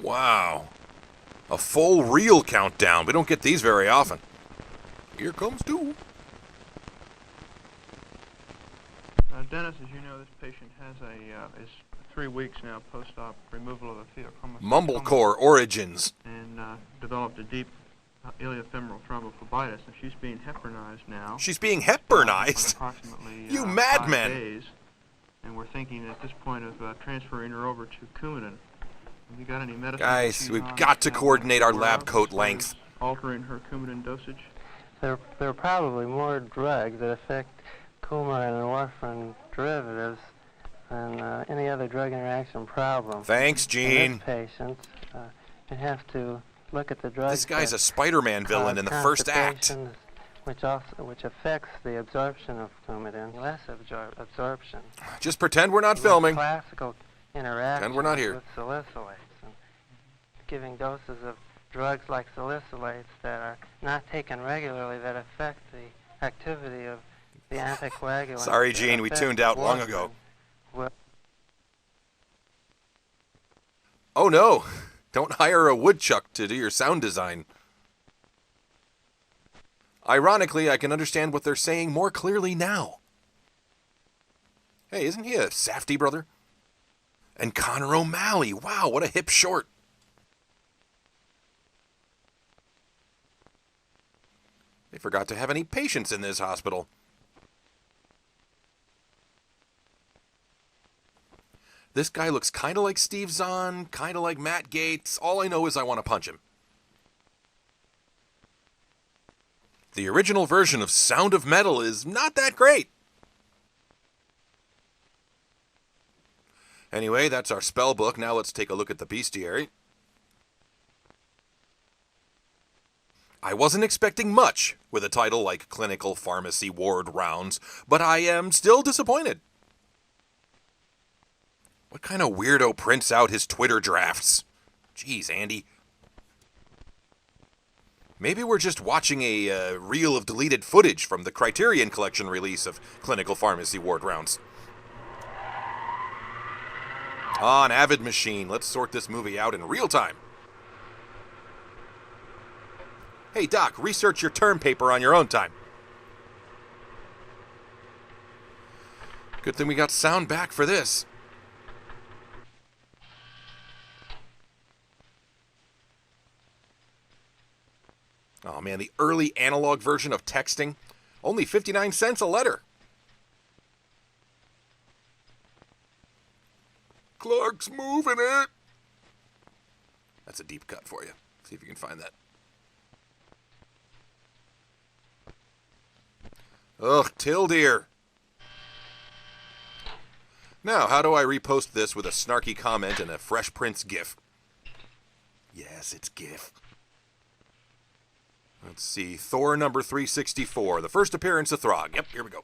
Wow. A full reel countdown. We don't get these very often. Here comes two. Dennis, as you know, this patient has is 3 weeks now post-op removal of a pheochromocytoma. Mumblecore origins. And developed a deep iliofemoral thrombophlebitis, and she's being heparinized now. She's being Hepburnized? Approximately You 5 madman! days, and we're thinking at this point of transferring her over to Coumadin. Have you got any medicine? Guys, we've got to coordinate our lab coat length. Altering her Coumadin dosage? There are probably more drugs that affect coumarin and warfarin derivatives than any other drug interaction problem. Thanks, Gene. In this patient, you have to look at the drugs. This guy's a Spider-Man villain in the first act. Which affects the absorption of coumadin, less absorption. Just pretend we're not filming. Classical interaction And we're not here. with salicylates. And giving doses of drugs like salicylates that are not taken regularly that affect the activity of the anticoagulant. Sorry, Gene, we tuned out long ago. Oh no, don't hire a woodchuck to do your sound design. Ironically, I can understand what they're saying more clearly now. Hey, isn't he a Safdie brother? And Connor O'Malley, wow, what a hip short. They forgot to have any patients in this hospital. This guy looks kind of like Steve Zahn, kind of like Matt Gates. All I know is I want to punch him. The original version of Sound of Metal is not that great. Anyway, that's our spell book. Now let's take a look at the bestiary. I wasn't expecting much with a title like Clinical Pharmacy Ward Rounds, but I am still disappointed. What kind of weirdo prints out his Twitter drafts? Jeez, Andy. Maybe we're just watching a reel of deleted footage from the Criterion Collection release of Clinical Pharmacy Ward Rounds. An Avid machine. Let's sort this movie out in real time. Hey, Doc, research your term paper on your own time. Good thing we got sound back for this. Oh man, the early analog version of texting, only 59 cents a letter. Clark's moving it. That's a deep cut for you. See if you can find that. Ugh, Tildeer. Now, how do I repost this with a snarky comment and a Fresh Prince gif? Yes, it's gif. Let's see, Thor number 364, the first appearance of Throg. Yep, here we go.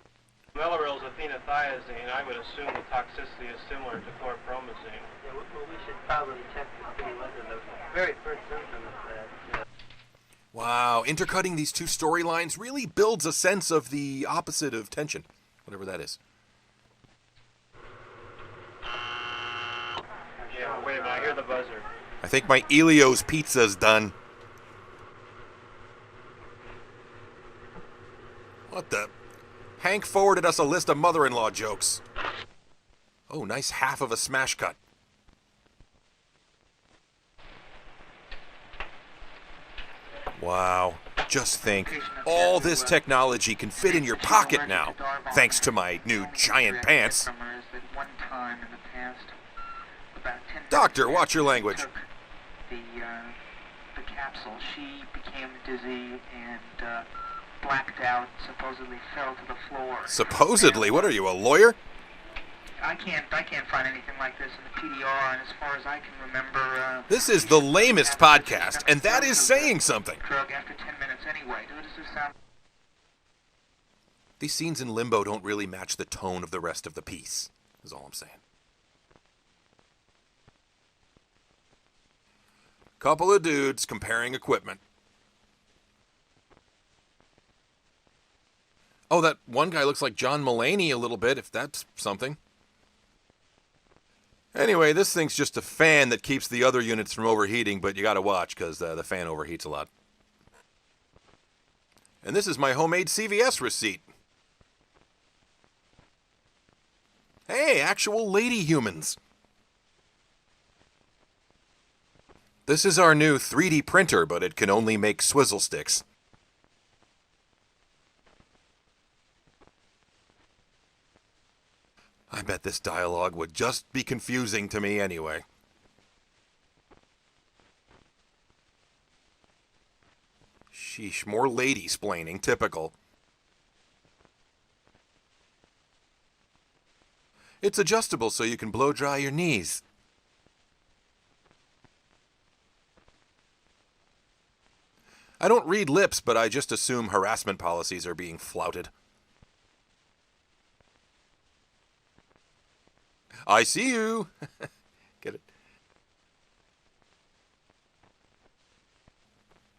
Melloril's phenothiazine, I would assume the toxicity is similar to chlorpromazine. Yeah, well, we should probably check to see whether the very first symptom of that. Wow, intercutting these two storylines really builds a sense of the opposite of tension, whatever that is. Yeah, wait a minute, I hear the buzzer. I think my Elio's pizza's done. What the? Hank forwarded us a list of mother-in-law jokes. Oh, nice half of a smash cut. Wow. Just think, all this technology can fit in your pocket now, thanks to my new giant pants. Doctor, watch your language. The capsule, she became dizzy and blacked out, supposedly fell to the floor. Supposedly? What are you, a lawyer? I can't find anything like this in the PDR, and as far as I can remember... This is the lamest podcast, and that is saying something. Drug after 10 minutes anyway. Does this sound... These scenes in Limbo don't really match the tone of the rest of the piece, is all I'm saying. Couple of dudes comparing equipment. Oh, that one guy looks like John Mulaney a little bit, if that's something. Anyway, this thing's just a fan that keeps the other units from overheating, but you gotta watch because the fan overheats a lot. And this is my homemade CVS receipt. Hey, actual lady humans. This is our new 3D printer, but it can only make swizzle sticks. I bet this dialogue would just be confusing to me anyway. Sheesh, more lady-splaining, typical. It's adjustable so you can blow dry your knees. I don't read lips, but I just assume harassment policies are being flouted. I see you. Get it?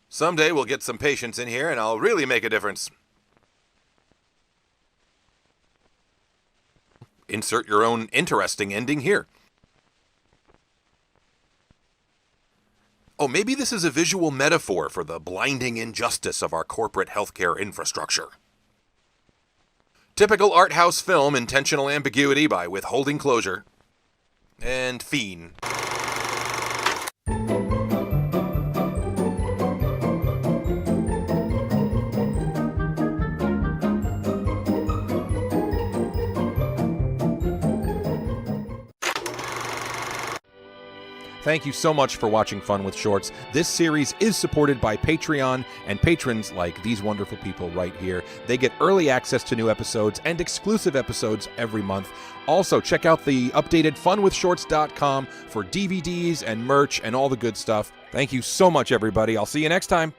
Someday we'll get some patients in here and I'll really make a difference. Insert your own interesting ending here. Oh, maybe this is a visual metaphor for the blinding injustice of our corporate healthcare infrastructure. Typical art house film, intentional ambiguity by withholding closure. And fiend. Thank you so much for watching Fun with Shorts. This series is supported by Patreon and patrons like these wonderful people right here. They get early access to new episodes and exclusive episodes every month. Also, check out the updated funwithshorts.com for DVDs and merch and all the good stuff. Thank you so much, everybody. I'll see you next time.